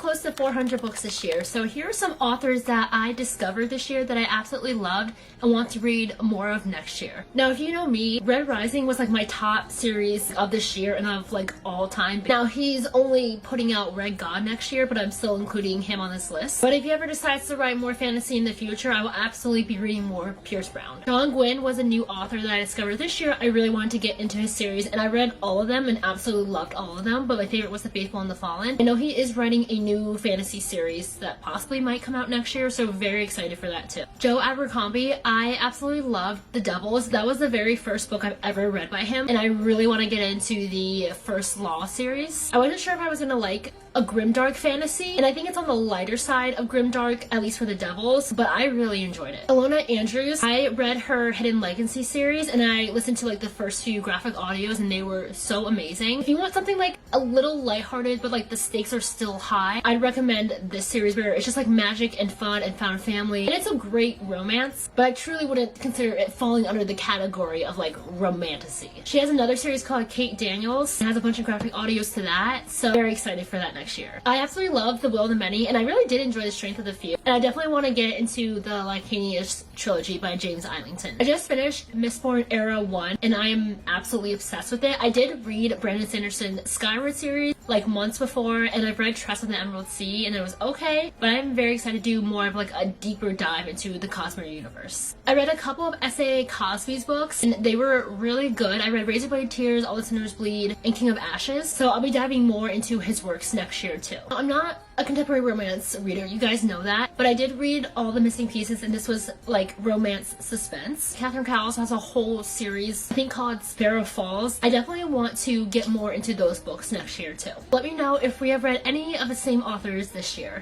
close to 400 books this year, so here are some authors that I discovered this year that I absolutely loved and want to read more of next year. Now, if you know me, Red Rising was like my top series of this year and of like all time. Now, he's only putting out Red God next year, but I'm still including him on this list. But if he ever decides to write more fantasy in the future, I will absolutely be reading more Pierce Brown. John Gwynne was a new author that I discovered this year. I really wanted to get into his series, and I read all of them and absolutely loved all of them, but my favorite was The Faithful and the Fallen. I know he is writing a new fantasy series that possibly might come out next year, so very excited for that too. Joe Abercrombie, I absolutely loved The Devils. That was the very first book I've ever read by him, and I really want to get into the First Law series. I wasn't sure if I was gonna like a grimdark fantasy, and I think it's on the lighter side of grimdark, at least for The Devils, but I really enjoyed it. Ilona Andrews, I read her Hidden Legacy series, and I listened to like the first few graphic audios, and they were so amazing. If you want something like a little lighthearted, but like the stakes are still high, I'd recommend this series where it's just like magic and fun and found family, and it's a great romance, but I truly wouldn't consider it falling under the category of like romantasy. She has another series called Kate Daniels, and has a bunch of graphic audios to that, so very excited for that next year. I absolutely love The Will of the Many, and I really did enjoy The Strength of the Few, and I definitely want to get into the Lycanius trilogy by James Islington. I just finished Mistborn Era 1, and I am absolutely obsessed with it. I did read Brandon Sanderson's Skyward series like months before, and I've read Trust of the Emerald Sea, and it was okay, but I'm very excited to do more of like a deeper dive into the Cosmere universe. I read a couple of S.A. Cosby's books, and they were really good. I read Razorblade Tears, All the Sinners Bleed, and King of Ashes, so I'll be diving more into his works next year too. I'm not a contemporary romance reader, you guys know that, but I did read All the Missing Pieces, and this was like romance suspense. Catherine Cowles has a whole series, I think called Sparrow Falls. I definitely want to get more into those books next year too. Let me know if we have read any of the same authors this year.